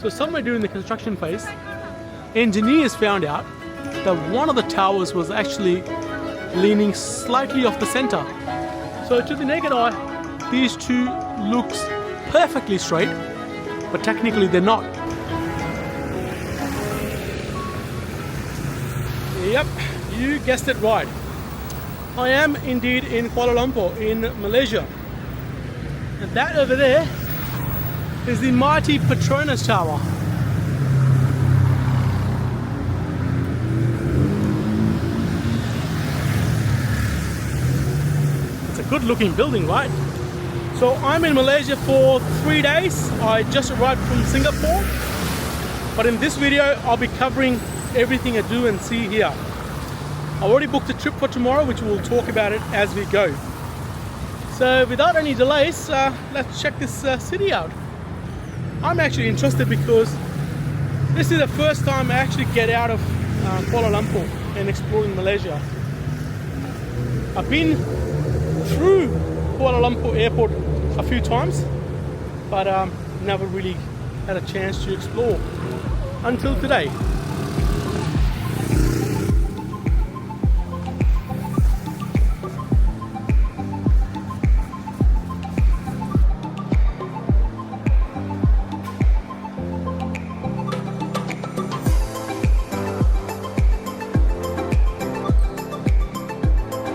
So somewhere during the construction phase, engineers found out that one of the towers was actually leaning slightly off the center. So to the naked eye, these two looks perfectly straight, but technically they're not. Yep, you guessed it right. I am indeed in Kuala Lumpur in Malaysia. And that over there is the mighty Petronas Tower. It's a good looking building, right? So I'm in Malaysia for 3 days. I just arrived from Singapore. But in this video, I'll be covering everything I do and see here. I already booked a trip for tomorrow, which we'll talk about it as we go. So without any delays, let's check this city out. I'm actually interested because this is the first time I actually get out of Kuala Lumpur and exploring Malaysia. I've been through Kuala Lumpur airport a few times, but never really had a chance to explore until today.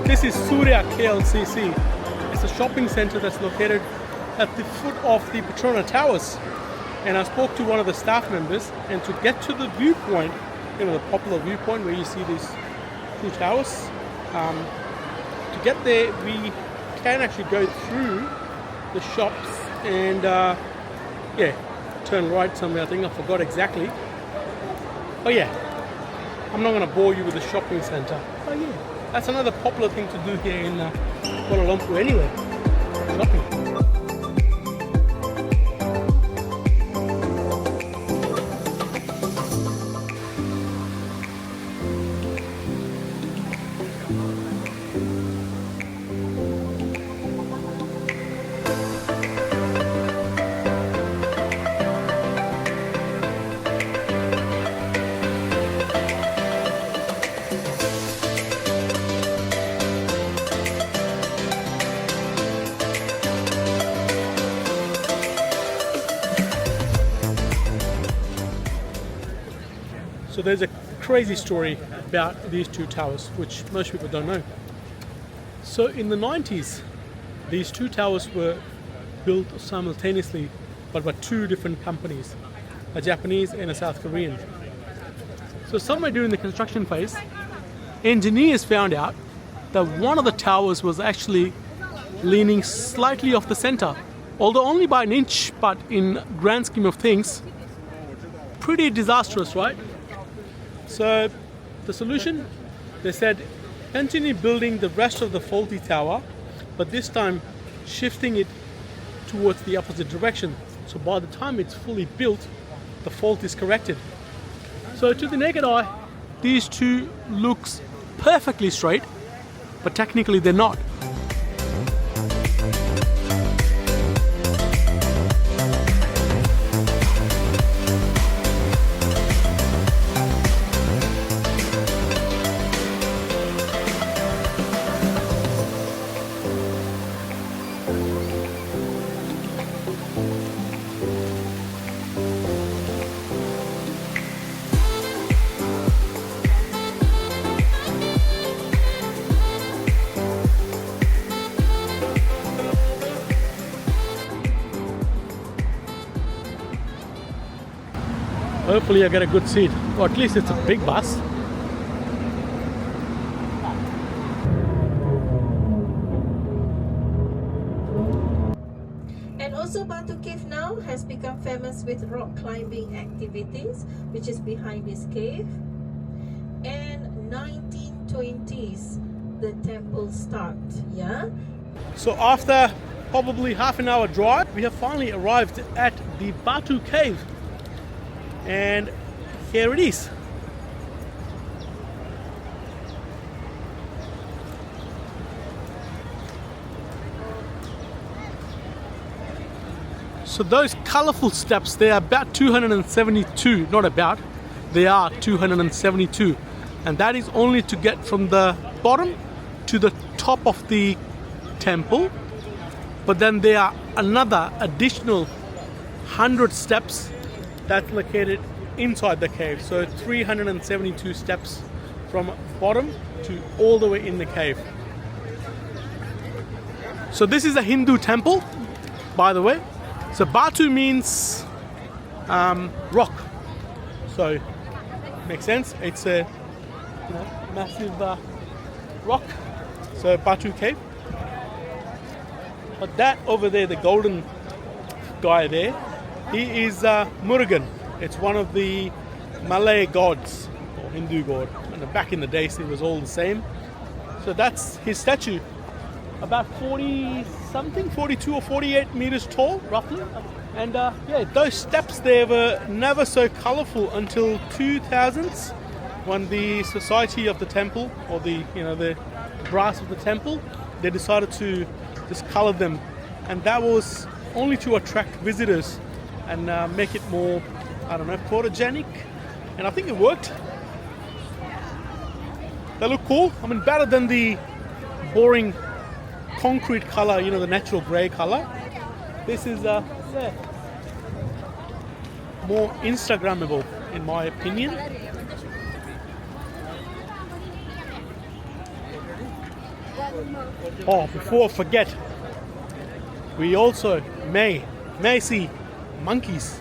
This is Suria KLCC. It's a shopping center that's located at the foot of the Petronas Towers. And I spoke to one of the staff members, and to get to the viewpoint, you know, the popular viewpoint where you see these two towers, to get there we can actually go through the shops and yeah, turn right somewhere. I think I forgot exactly. Oh yeah, I'm not going to bore you with the shopping center. Oh yeah, that's another popular thing to do here in Kuala Lumpur anyway, shopping. So there's a crazy story about these two towers, which most people don't know. So in the 90s, these two towers were built simultaneously, but by two different companies, a Japanese and a South Korean. So somewhere during the construction phase, engineers found out that one of the towers was actually leaning slightly off the center, although only by an inch, but in grand scheme of things, pretty disastrous, right? So the solution, they said, continue building the rest of the faulty tower, but this time shifting it towards the opposite direction. So by the time it's fully built, the fault is corrected. So to the naked eye, these two looks perfectly straight, but technically they're not. Hopefully I get a good seat, or at least it's a big bus. And also Batu Cave now has become famous with rock climbing activities, which is behind this cave. And 1920s, the temple start, yeah? So after probably half an hour drive, we have finally arrived at the Batu Cave. And here it is. So those colorful steps, they are about 272, not about, they are 272. And that is only to get from the bottom to the top of the temple. But then there are another additional 100 steps that's located inside the cave. So 372 steps from bottom to all the way in the cave. So this is a Hindu temple, by the way. So Batu means rock. So makes sense. It's a massive rock. So Batu Cave. But that over there, the golden guy there, he is Murugan. It's one of the Malay gods or Hindu god. And back in the days, it was all the same. So that's his statue. About 40 something, 42 or 48 meters tall, roughly. And yeah, those steps there were never so colorful until 2000s, when the society of the temple, or the brass of the temple, they decided to just color them, and that was only to attract visitors and make it more, I don't know, photogenic. And I think it worked. They look cool. I mean, better than the boring concrete color, the natural gray color. This is more Instagrammable, in my opinion. Oh, before I forget, we also may see monkeys,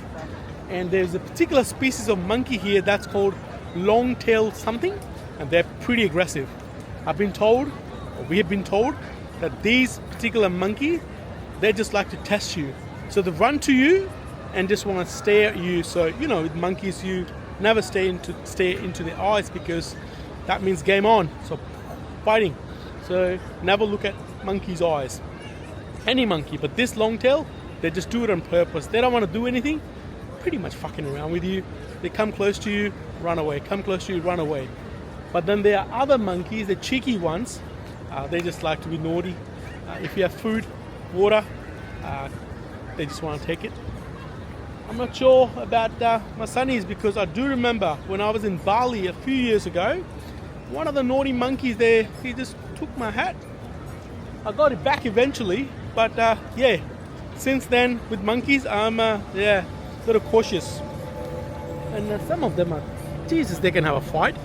and there's a particular species of monkey here that's called long-tail something, and they're pretty aggressive. We have been told that these particular monkey, they just like to test you. So they run to you and just want to stare at you. So with monkeys, you never stare into their eyes, because that means game on. So fighting. So never look at monkey's eyes. Any monkey, but this long-tail, they just do it on purpose. They don't want to do anything, pretty much fucking around with you. They come close to you, run away. Come close to you, run away. But then there are other monkeys, the cheeky ones. They just like to be naughty. If you have food, water, they just want to take it. I'm not sure about my sunnies, because I do remember when I was in Bali a few years ago, one of the naughty monkeys there, he just took my hat. I got it back eventually, but yeah, since then with monkeys, I'm a little cautious. And some of them are, Jesus, they can have a fight.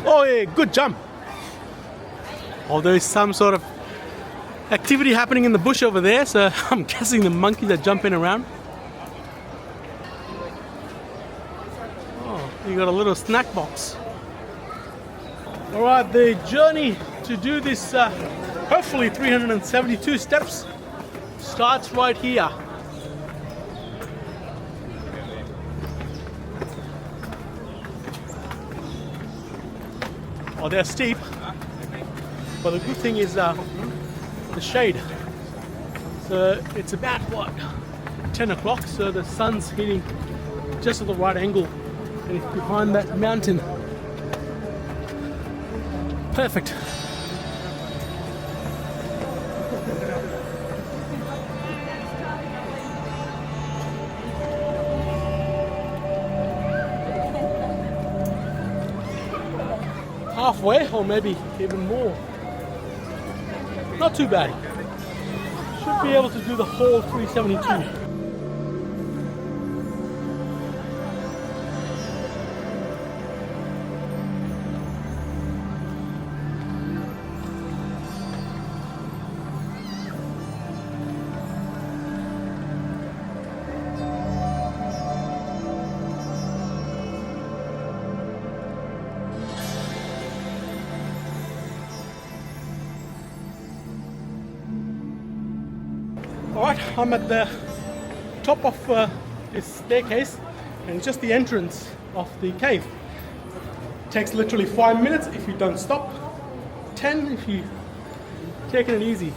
Oh yeah, good jump. Oh, there's some sort of activity happening in the bush over there, so I'm guessing the monkeys are jumping around. Oh, you got a little snack box. Alright, the journey to do this, hopefully 372 steps, starts right here. Oh, they're steep, but the good thing is the shade. So it's about 10 o'clock, so the sun's hitting just at the right angle, and it's behind that mountain. Perfect. Halfway, or maybe even more. Not too bad. Should be able to do the whole 372. Alright, I'm at the top of this staircase, and just the entrance of the cave. Takes literally 5 minutes if you don't stop, 10 if you taking it easy.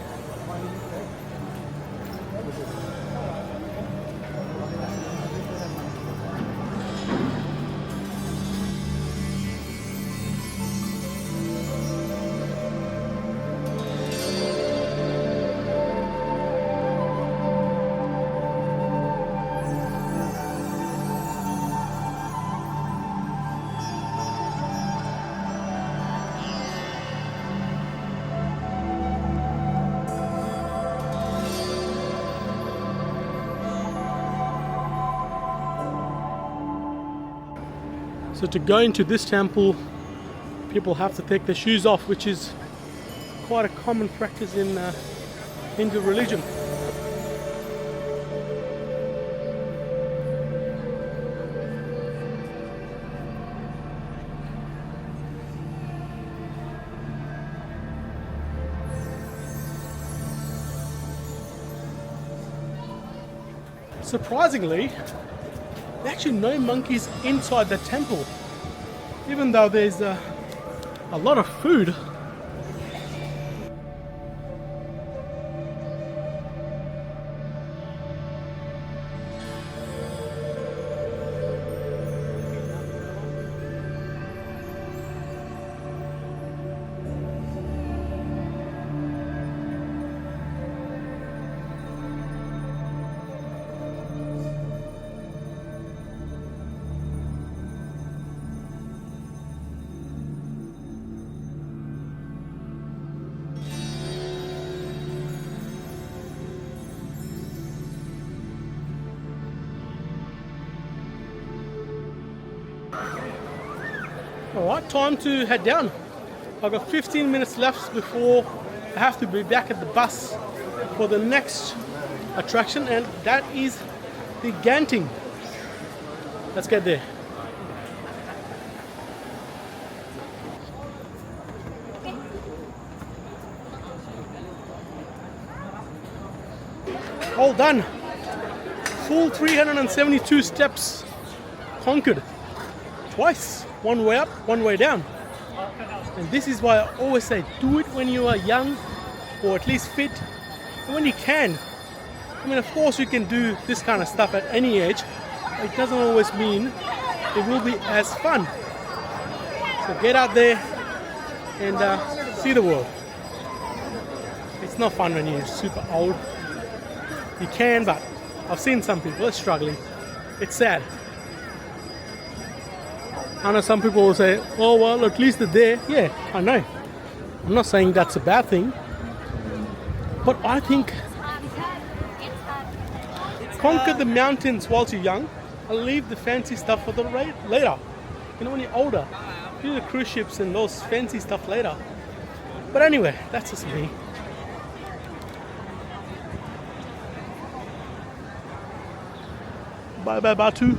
So to go into this temple, people have to take their shoes off, which is quite a common practice in Hindu religion. Surprisingly, there are actually no monkeys inside the temple, even though there's a lot of food. Alright, time to head down. I've got 15 minutes left before I have to be back at the bus for the next attraction, and that is the Genting. Let's get there. All done. Full 372 steps conquered. Twice. One way up, one way down. And this is why I always say, do it when you are young, or at least fit, and when you can. I mean, of course you can do this kind of stuff at any age. It doesn't always mean it will be as fun. So get out there and see the world. It's not fun when you're super old. You can, but I've seen some people are struggling. It's sad. I know some people will say, oh well, at least they're there. Yeah, I know. I'm not saying that's a bad thing. But I think conquer the mountains whilst you're young and leave the fancy stuff for the later. You know, when you're older, do the cruise ships and those fancy stuff later. But anyway, that's just me. Bye bye Batu.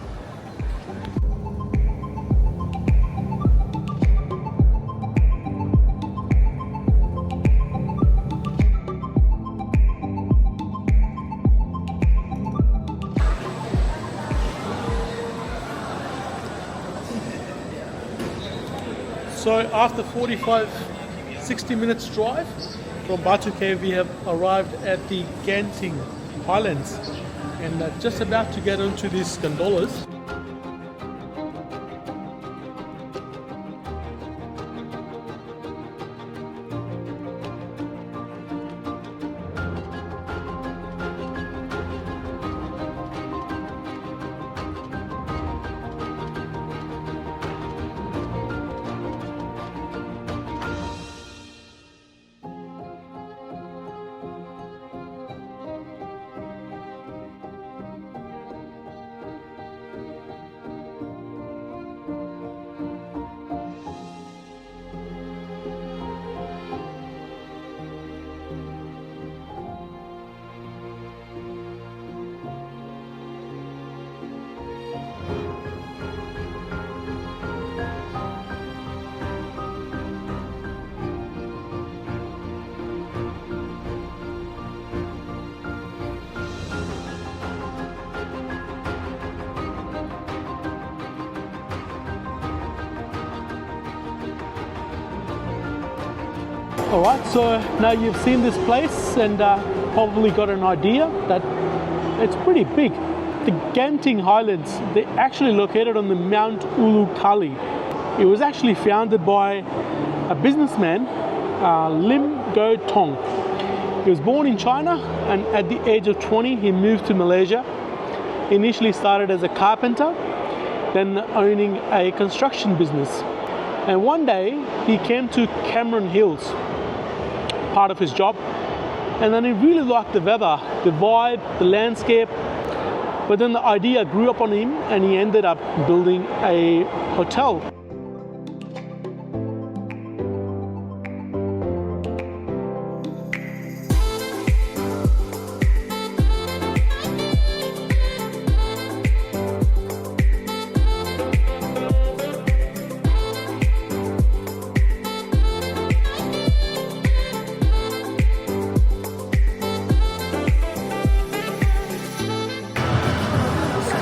So after 60 minutes drive from Batu Caves, we have arrived at the Genting Highlands and just about to get onto these gondolas. Alright, so now you've seen this place and probably got an idea that it's pretty big. The Genting Highlands, they're actually located on the Mount Ulukali. It was actually founded by a businessman, Lim Go Tong. He was born in China, and at the age of 20 he moved to Malaysia. He initially started as a carpenter, then owning a construction business. And one day he came to Cameron Hills, part of his job, and then he really liked the weather, the vibe, the landscape. But then the idea grew upon him and he ended up building a hotel.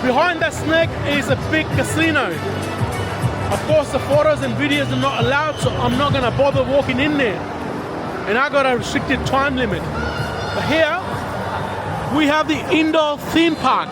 Behind that snake is a big casino. Of course, the photos and videos are not allowed, so I'm not gonna bother walking in there. And I got a restricted time limit. But here, we have the indoor theme park.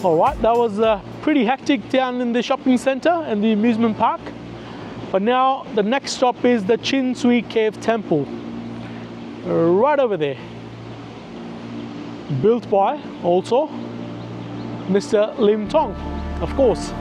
Alright, that was pretty hectic down in the shopping center and the amusement park. But now the next stop is the Swee Cave Temple. Right over there. Built by also Mr. Lim Tong, of course.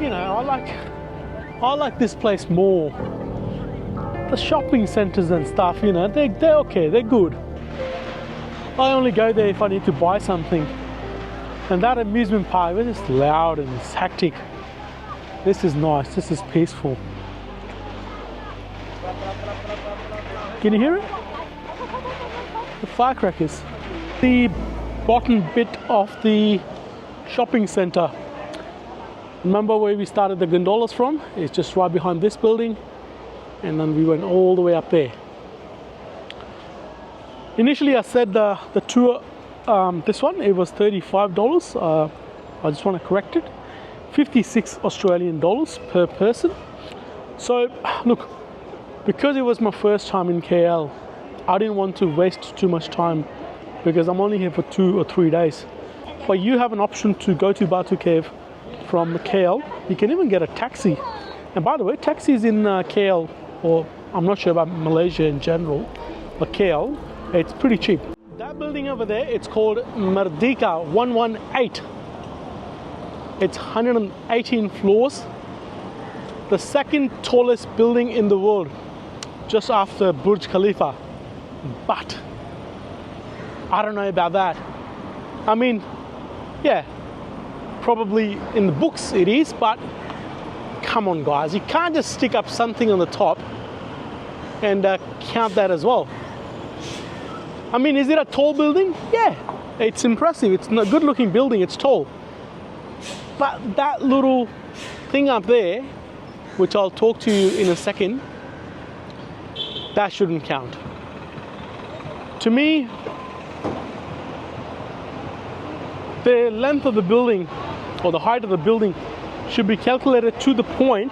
You know, I like this place more. The shopping centers and stuff, you know, they're okay, they're good. I only go there if I need to buy something. And that amusement park is just loud and it's hectic. This is nice, this is peaceful. Can you hear it? The firecrackers. The bottom bit of the shopping center. Remember where we started the gondolas from? It's just right behind this building, and then we went all the way up there. Initially I said the tour, this one, it was $35. I just want to correct it. 56 Australian dollars per person. So look, because it was my first time in KL, I didn't want to waste too much time because I'm only here for 2 or 3 days. But you have an option to go to Batu Cave from KL. You can even get a taxi. And by the way, taxis in KL, or I'm not sure about Malaysia in general, but KL, it's pretty cheap. That building over there, it's called Merdeka 118. It's 118 floors. The second tallest building in the world, just after Burj Khalifa. But I don't know about that. I mean, yeah, probably in the books it is, but come on guys, you can't just stick up something on the top and count that as well. I mean, is it a tall building? Yeah, it's impressive. It's a good looking building, it's tall. But that little thing up there, which I'll talk to you in a second, that shouldn't count. To me, the length of the building or the height of the building should be calculated to the point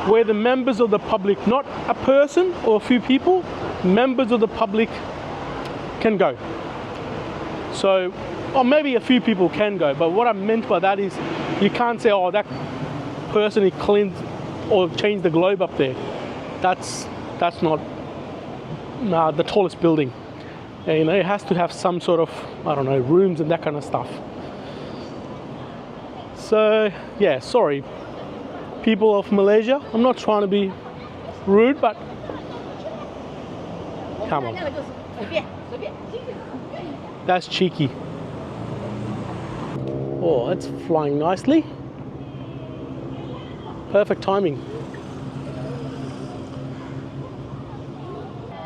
where the members of the public, not a person or a few people, members of the public can go. So or maybe a few people can go, but what I meant by that is you can't say, oh, that person he cleaned or changed the globe up there. That's not the tallest building. You know, it has to have some sort of, I don't know, rooms and that kind of stuff. So yeah, sorry people of Malaysia, I'm not trying to be rude, but come on, that's cheeky. Oh, it's flying nicely. Perfect timing.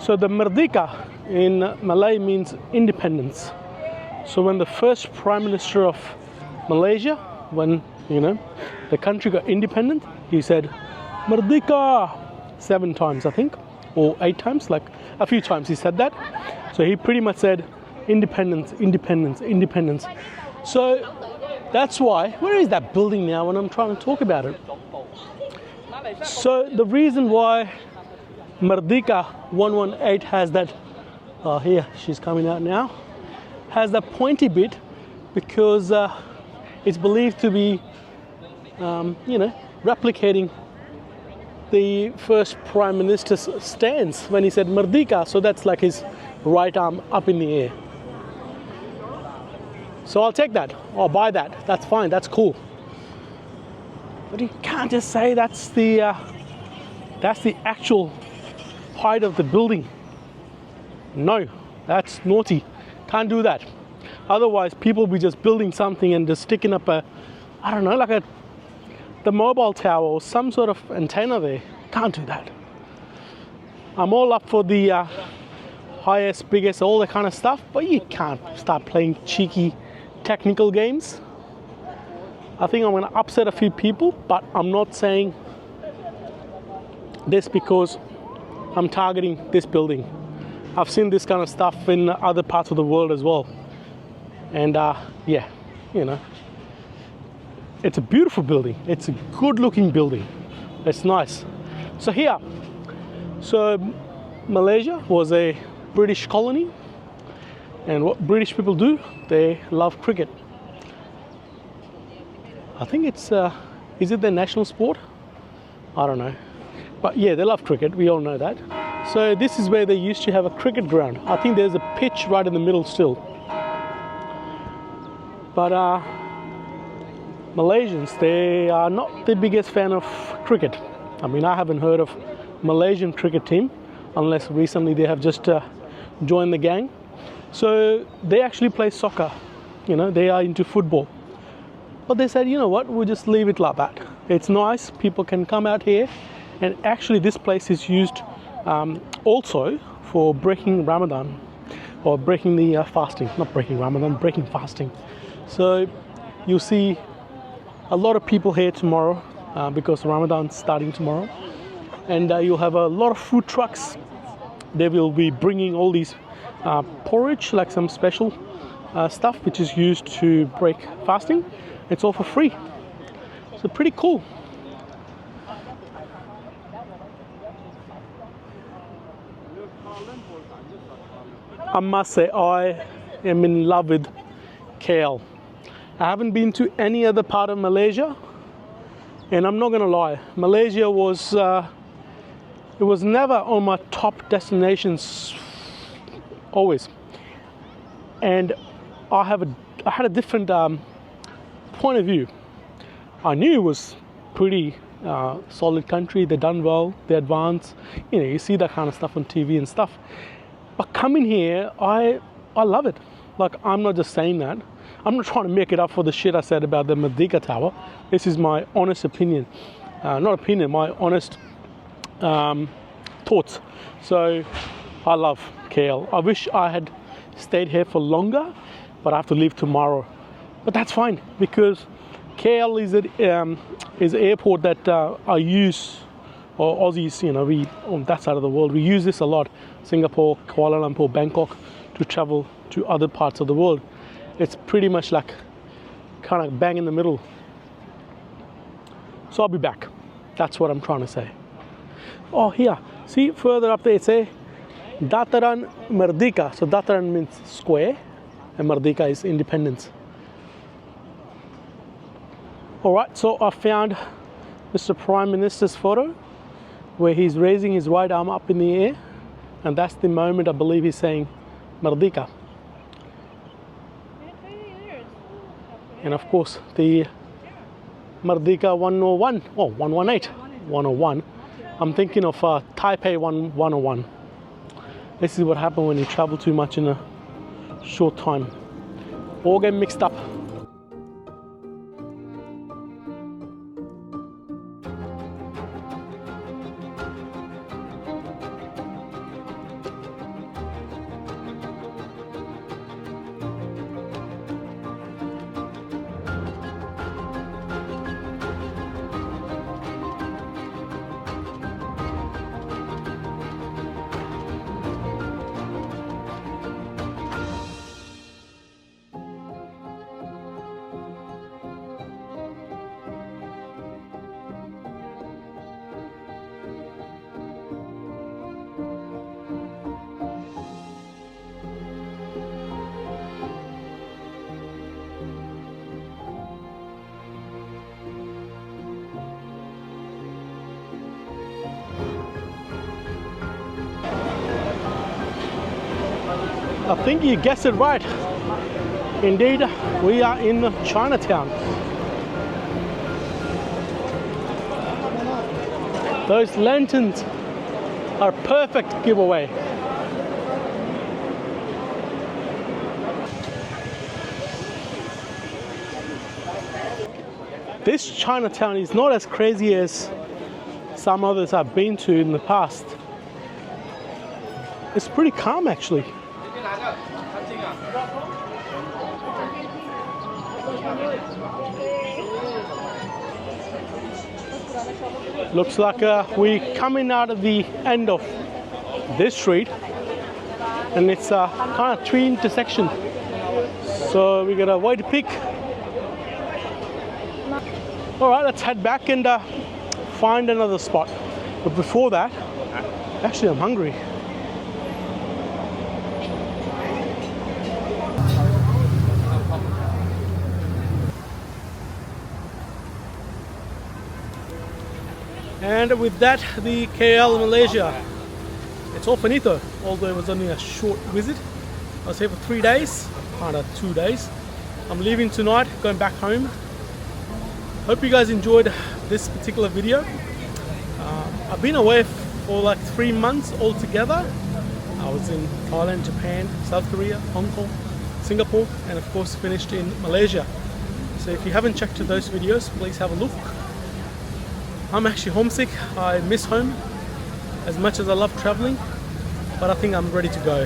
So the Merdeka in Malay means independence. So when the first Prime Minister of Malaysia, when, you know, the country got independent, he said Merdeka 7 times, I think, or 8 times, like a few times he said that. So he pretty much said independence, independence, independence. So that's why, where is that building now when I'm trying to talk about it? So the reason why Merdeka 118 has that, here, she's coming out now, has that pointy bit because it's believed to be, you know, replicating the first Prime Minister's stance when he said Merdeka, so that's like his right arm up in the air. So I'll take that, I'll buy that, that's fine, that's cool. But you can't just say that's the actual height of the building. No, that's naughty, can't do that. Otherwise people will be just building something and just sticking up a, I don't know, like the mobile tower or some sort of antenna there. Can't do that. I'm all up for the highest, biggest, all that kind of stuff, but you can't start playing cheeky technical games. I think I'm going to upset a few people, but I'm not saying this because I'm targeting this building. I've seen this kind of stuff in other parts of the world as well. And yeah, you know, it's a beautiful building. It's a good looking building. It's nice. So here, so Malaysia was a British colony, and what British people do, they love cricket. I think it's, is it their national sport? I don't know. But yeah, they love cricket, we all know that. So this is where they used to have a cricket ground. I think there's a pitch right in the middle still. But Malaysians, they are not the biggest fan of cricket. I mean, I haven't heard of Malaysian cricket team unless recently they have just joined the gang. So they actually play soccer, you know, they are into football. But they said, you know what, we'll just leave it like that. It's nice, people can come out here, and actually this place is used also for breaking Ramadan, or breaking the fasting, not breaking Ramadan, breaking fasting. So you'll see a lot of people here tomorrow because Ramadan's starting tomorrow, and you'll have a lot of food trucks. They will be bringing all these porridge, like some special stuff which is used to break fasting. It's all for free, so pretty cool. I must say I am in love with KL. I haven't been to any other part of Malaysia, and I'm not gonna lie, Malaysia was it was never on my top destinations always, and I had a different point of view. I knew it was pretty solid country, they're done well, they're advanced, you know, you see that kind of stuff on TV and stuff, but coming here I love it. Like, I'm not just saying that, I'm not trying to make it up for the shit I said about the Merdeka Tower. This is my honest opinion, not opinion, my honest thoughts. So I love KL. I wish I had stayed here for longer, but I have to leave tomorrow. But that's fine, because KL is an airport that I use, or Aussies, you know, we on that side of the world, we use this a lot. Singapore, Kuala Lumpur, Bangkok, to travel to other parts of the world. It's pretty much like kind of bang in the middle. So I'll be back. That's what I'm trying to say. Oh, here, see further up there, it says Dataran Merdeka. So Dataran means square, and Merdeka is independence. Alright, so I found Mr. Prime Minister's photo where he's raising his right arm up in the air, and that's the moment I believe he's saying Merdeka. And of course the Merdeka 101, oh 118, 101. I'm thinking of Taipei 101. This is what happens when you travel too much in a short time. All get mixed up. I think you guessed it right. Indeed, we are in Chinatown. Those lanterns are perfect giveaway. This Chinatown is not as crazy as some others I've been to in the past. It's pretty calm actually. Looks like we're coming out of the end of this street, and it's kind of three intersection. So we got a way to pick. All right, let's head back and find another spot. But before that, actually I'm hungry. And with that, the KL Malaysia, it's all finito, although it was only a short visit. I was here for 3 days, kind of 2 days. I'm leaving tonight, going back home. Hope you guys enjoyed this particular video. I've been away for like 3 months altogether. I was in Thailand, Japan, South Korea, Hong Kong, Singapore, and of course finished in Malaysia. So if you haven't checked those videos, please have a look. I'm actually homesick. I miss home as much as I love traveling, but I think I'm ready to go.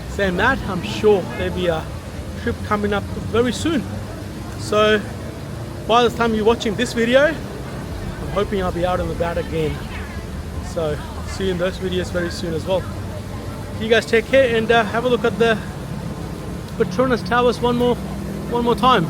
Saying that, I'm sure there'll be a trip coming up very soon. So by the time you're watching this video, I'm hoping I'll be out and about again. So see you in those videos very soon as well. You guys take care and have a look at the Petronas Towers one more time.